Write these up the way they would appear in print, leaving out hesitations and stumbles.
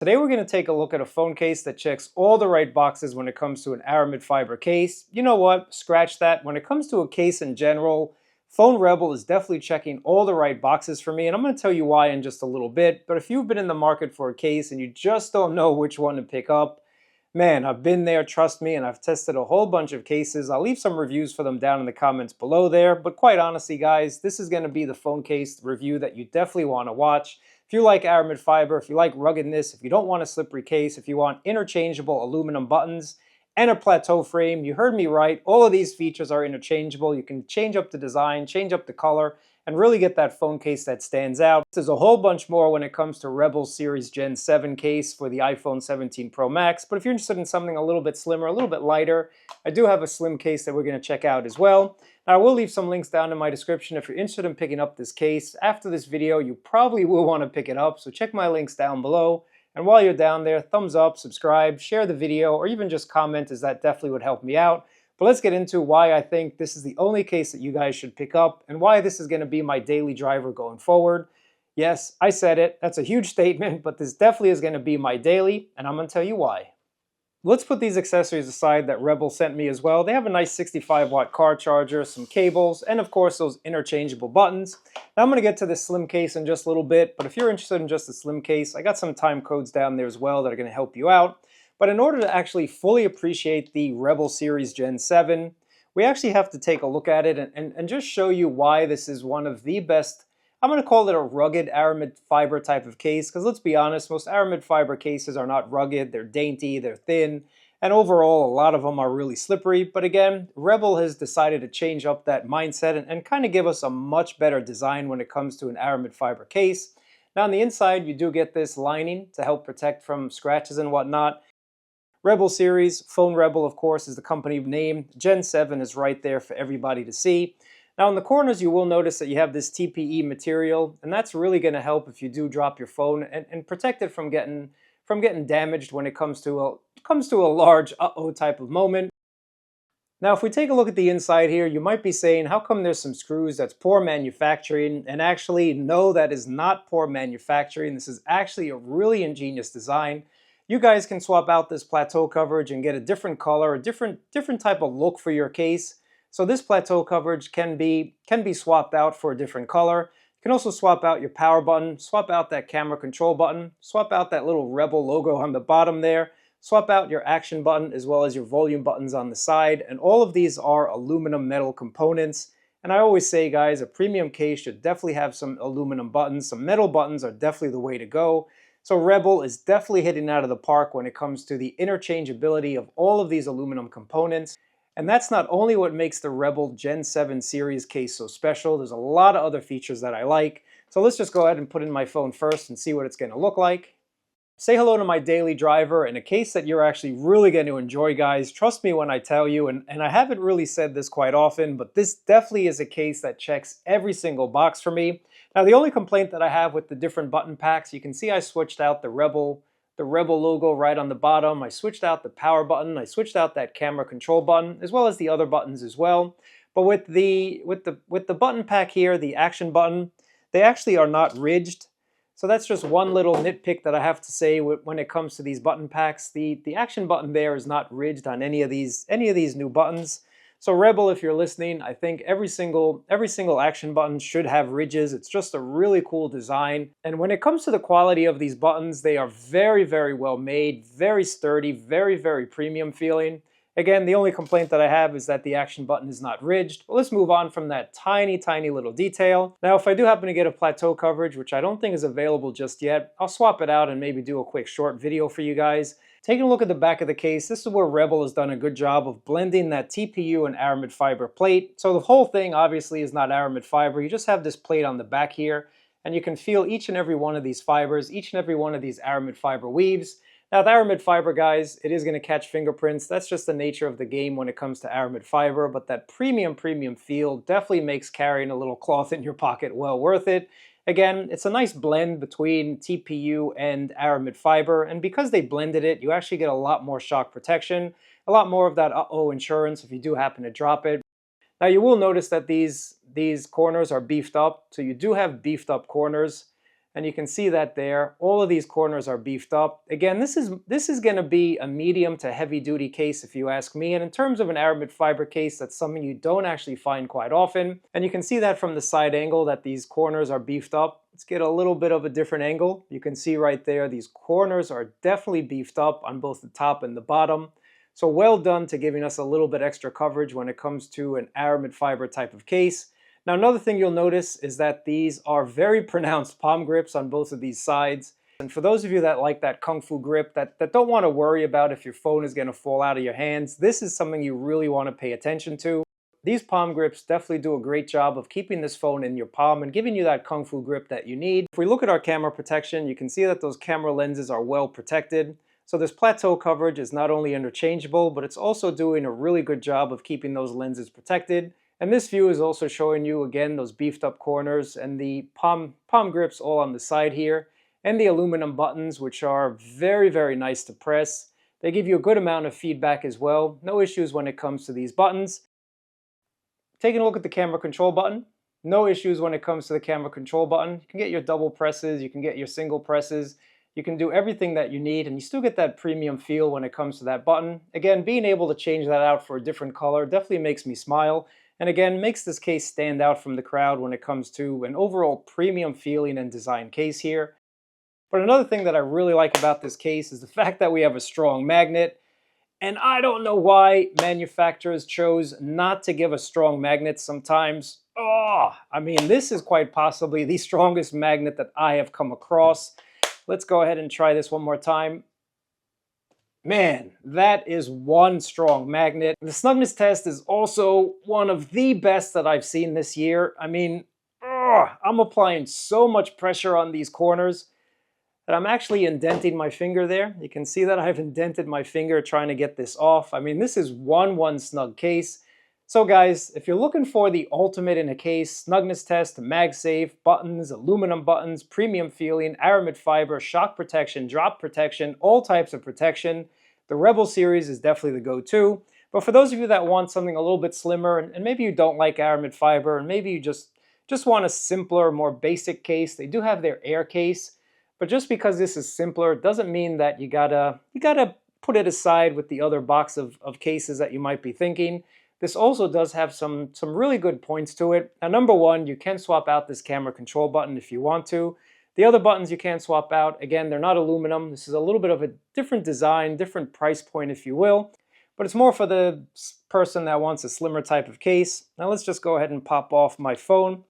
Today we're going to take a look at a phone case that checks all the right boxes when it comes to an Aramid fiber case. You know what? Scratch that. When it comes to a case in general, Phone Rebel is definitely checking all the right boxes for me, and I'm going to tell you why in just a little bit. But if you've been in the market for a case and you just don't know which one to pick up, man, I've been there, trust me, and I've tested a whole bunch of cases. I'll leave some reviews for them down in the comments below there. But quite honestly, guys, this is going to be the phone case review that you definitely want to watch. If you like Aramid fiber, if you like ruggedness, if you don't want a slippery case, if you want interchangeable aluminum buttons and a plateau frame, you heard me right. All of these features are interchangeable. You can change up the design, change up the color, and really get that phone case that stands out. There's a whole bunch more when it comes to Rebel Series Gen 7 case for the iPhone 17 Pro Max, but if you're interested in something a little bit slimmer, a little bit lighter, I do have a slim case that we're going to check out as well. Now, I will leave some links down in my description if you're interested in picking up this case. After this video, you probably will want to pick it up, so check my links down below. And while you're down there, thumbs up, subscribe, share the video, or even just comment, as that definitely would help me out. But let's get into why I think this is the only case that you guys should pick up and why this is going to be my daily driver going forward. Yes, I said it. That's a huge statement, but this definitely is going to be my daily, and I'm going to tell you why. Let's put these accessories aside that Rebel sent me as well. They have a nice 65-watt car charger, some cables, and of course those interchangeable buttons. Now I'm going to get to this slim case in just a little bit, but if you're interested in just a slim case, I got some time codes down there as well that are going to help you out. But in order to actually fully appreciate the Rebel Series Gen 7, we actually have to take a look at it and just show you why this is one of the best. I'm going to call it a rugged Aramid fiber type of case, because let's be honest, most Aramid fiber cases are not rugged, they're dainty, they're thin, and overall a lot of them are really slippery. But again, Rebel has decided to change up that mindset and kind of give us a much better design when it comes to an Aramid fiber case. Now on the inside, you do get this lining to help protect from scratches and whatnot. Rebel Series, Phone Rebel of course is the company name, Gen 7 is right there for everybody to see. Now in the corners you will notice that you have this TPE material, and that's really going to help if you do drop your phone and protect it from getting damaged when it comes to a large uh-oh type of moment. Now if we take a look at the inside here, you might be saying, how come there's some screws? That's poor manufacturing. And actually, no, that is not poor manufacturing. This is actually a really ingenious design. You guys can swap out this plateau coverage and get a different color, a different type of look for your case. So this plateau coverage can be swapped out for a different color. You can also swap out your power button, swap out that camera control button, swap out that little Rebel logo on the bottom there, swap out your action button as well as your volume buttons on the side, and all of these are aluminum metal components. And I always say, guys, a premium case should definitely have some aluminum buttons. Some metal buttons are definitely the way to go. So Rebel is definitely hitting out of the park when it comes to the interchangeability of all of these aluminum components. And that's not only what makes the Rebel Gen 7 series case so special. There's a lot of other features that I like. So let's just go ahead and put in my phone first and see what it's going to look like. Say hello to my daily driver and a case that you're actually really going to enjoy, guys. Trust me when I tell you, and I haven't really said this quite often, but this definitely is a case that checks every single box for me. Now the only complaint that I have with the different button packs, you can see I switched out the Rebel logo right on the bottom. I switched out the power button. I switched out that camera control button, as well as the other buttons as well. But with the button pack here, the action button, they actually are not ridged. So that's just one little nitpick that I have to say when it comes to these button packs. The action button there is not ridged on any of these new buttons. So Rebel, if you're listening, I think every single action button should have ridges. It's just a really cool design. And when it comes to the quality of these buttons, they are very, very well made, very sturdy, very, very premium feeling. Again, the only complaint that I have is that the action button is not ridged. But let's move on from that tiny, tiny little detail. Now, if I do happen to get a plateau coverage, which I don't think is available just yet, I'll swap it out and maybe do a quick short video for you guys. Taking a look at the back of the case, this is where Rebel has done a good job of blending that TPU and Aramid fiber plate. So the whole thing obviously is not Aramid fiber. You just have this plate on the back here, and you can feel each and every one of these fibers, each and every one of these Aramid fiber weaves. Now, the Aramid fiber, guys, it is going to catch fingerprints. That's just the nature of the game when it comes to Aramid fiber, but that premium feel definitely makes carrying a little cloth in your pocket well worth it. Again, it's a nice blend between TPU and Aramid fiber, and because they blended it, you actually get a lot more shock protection, a lot more of that uh-oh insurance if you do happen to drop it. Now you will notice that these corners are beefed up, so you do have beefed up corners. And you can see that there, all of these corners are beefed up. Again, this is going to be a medium to heavy duty case if you ask me. And in terms of an Aramid fiber case, that's something you don't actually find quite often. And you can see that from the side angle that these corners are beefed up. Let's get a little bit of a different angle. You can see right there, these corners are definitely beefed up on both the top and the bottom. So well done to giving us a little bit extra coverage when it comes to an Aramid fiber type of case. Now another thing you'll notice is that these are very pronounced palm grips on both of these sides. And for those of you that like that kung fu grip, that don't want to worry about if your phone is going to fall out of your hands, this is something you really want to pay attention to. These palm grips definitely do a great job of keeping this phone in your palm and giving you that kung fu grip that you need. If we look at our camera protection, you can see that those camera lenses are well protected. So this plateau coverage is not only interchangeable, but it's also doing a really good job of keeping those lenses protected. And this view is also showing you, again, those beefed up corners and the palm grips all on the side here, and the aluminum buttons, which are very, very nice to press. They give you a good amount of feedback as well. No issues when it comes to these buttons. Taking a look at the camera control button. No issues when it comes to the camera control button. You can get your double presses, you can get your single presses. You can do everything that you need, and you still get that premium feel when it comes to that button. Again, being able to change that out for a different color definitely makes me smile. And again, makes this case stand out from the crowd when it comes to an overall premium feeling and design case here. But another thing that I really like about this case is the fact that we have a strong magnet. And I don't know why manufacturers chose not to give us strong magnets sometimes. Oh, I mean, this is quite possibly the strongest magnet that I have come across. Let's go ahead and try this one more time. Man, that is one strong magnet. The snugness test is also one of the best that I've seen this year. I mean, I'm applying so much pressure on these corners that I'm actually indenting my finger there. You can see that I've indented my finger trying to get this off. I mean, this is one snug case. So guys, if you're looking for the ultimate in a case, snugness test, magsafe, buttons, aluminum buttons, premium feeling, Aramid fiber, shock protection, drop protection, all types of protection, the Rebel series is definitely the go-to. But for those of you that want something a little bit slimmer, and maybe you don't like Aramid fiber, and maybe you just want a simpler, more basic case, they do have their Air case. But just because this is simpler doesn't mean that you gotta put it aside with the other box of cases that you might be thinking. This also does have some really good points to it. Now, number one, you can swap out this camera control button if you want to. The other buttons you can't swap out. Again, they're not aluminum. This is a little bit of a different design, different price point, if you will. But it's more for the person that wants a slimmer type of case. Now let's just go ahead and pop off my phone.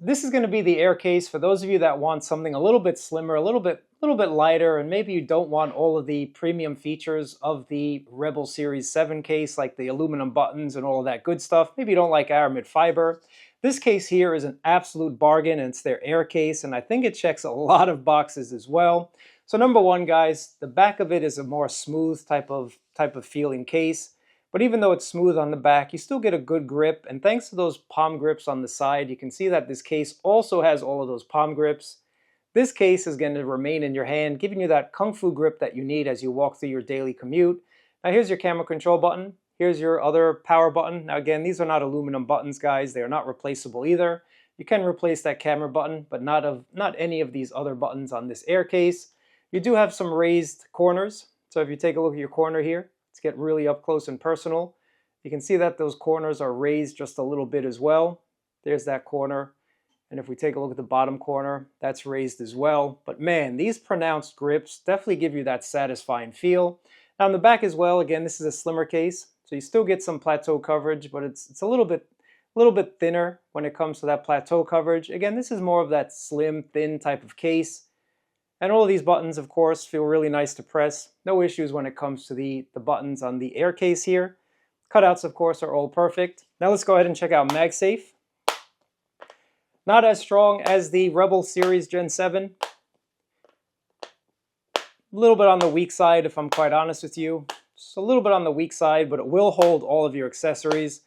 This is going to be the Air case for those of you that want something a little bit slimmer, a little bit lighter, and maybe you don't want all of the premium features of the Rebel Series 7 case, like the aluminum buttons and all of that good stuff. Maybe you don't like Aramid fiber. This case here is an absolute bargain, and it's their Air case, and I think it checks a lot of boxes as well. So number one, guys, the back of it is a more smooth type of feeling case. But even though it's smooth on the back, you still get a good grip, and thanks to those palm grips on the side, you can see that this case also has all of those palm grips. This case is going to remain in your hand, giving you that kung fu grip that you need as you walk through your daily commute. Now here's your camera control button. Here's your other power button. Now again, these are not aluminum buttons, guys. They are not replaceable either. You can replace that camera button, but not any of these other buttons on this Air case. You do have some raised corners. So if you take a look at your corner here, let's get really up close and personal. You can see that those corners are raised just a little bit as well. There's that corner. And if we take a look at the bottom corner, that's raised as well. But man, these pronounced grips definitely give you that satisfying feel. Now on the back as well, again, this is a slimmer case. So you still get some plateau coverage, but it's a little bit thinner when it comes to that plateau coverage. Again, this is more of that slim, thin type of case. And all of these buttons, of course, feel really nice to press. No issues when it comes to the buttons on the Air case here. Cutouts, of course, are all perfect. Now let's go ahead and check out MagSafe. Not as strong as the Rebel Series Gen 7. A little bit on the weak side, if I'm quite honest with you. Just a little bit on the weak side, but it will hold all of your accessories.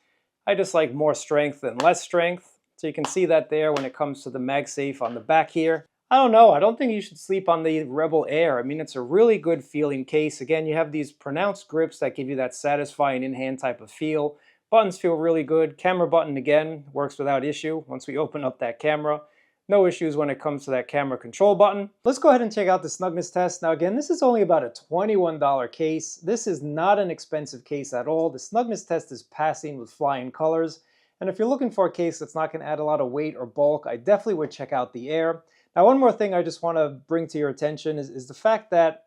I just like more strength than less strength. So you can see that there when it comes to the MagSafe on the back here. I don't know, I don't think you should sleep on the Rebel Air. I mean, it's a really good feeling case. Again, you have these pronounced grips that give you that satisfying in-hand type of feel. Buttons feel really good. Camera button, again, works without issue once we open up that camera. No issues when it comes to that camera control button. Let's go ahead and check out the snugness test. Now again, this is only about a $21 case. This is not an expensive case at all. The snugness test is passing with flying colors. And if you're looking for a case that's not going to add a lot of weight or bulk, I definitely would check out the Air. Now one more thing I just want to bring to your attention is the fact that,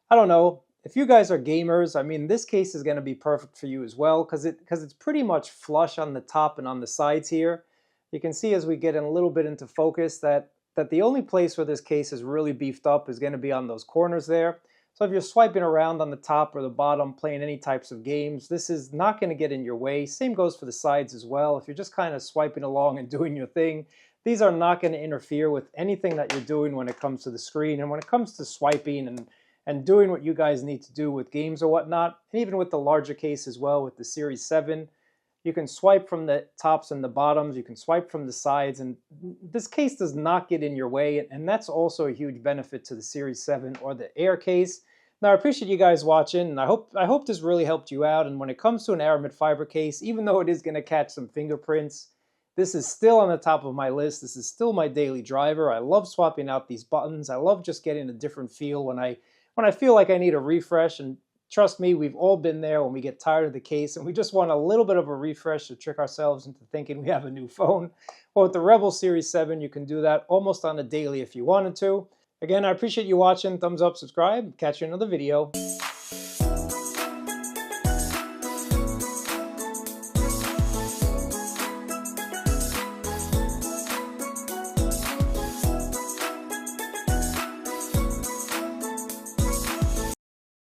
I don't know, if you guys are gamers, I mean, this case is going to be perfect for you as well because it's pretty much flush on the top and on the sides here. You can see as we get in a little bit into focus that the only place where this case is really beefed up is going to be on those corners there. So if you're swiping around on the top or the bottom playing any types of games, this is not going to get in your way. Same goes for the sides as well. If you're just kind of swiping along and doing your thing, these are not going to interfere with anything that you're doing when it comes to the screen. And when it comes to swiping and doing what you guys need to do with games or whatnot, and even with the larger case as well with the Series 7, you can swipe from the tops and the bottoms, you can swipe from the sides, and this case does not get in your way, and that's also a huge benefit to the Series 7 or the Air case. Now I appreciate you guys watching, and I hope this really helped you out. And when it comes to an Aramid fiber case, even though it is going to catch some fingerprints, this is still on the top of my list. This is still my daily driver. I love swapping out these buttons. I love just getting a different feel when I feel like I need a refresh. And trust me, we've all been there when we get tired of the case and we just want a little bit of a refresh to trick ourselves into thinking we have a new phone. Well, with the Rebel Series 7, you can do that almost on a daily if you wanted to. Again, I appreciate you watching. Thumbs up, subscribe. Catch you in another video.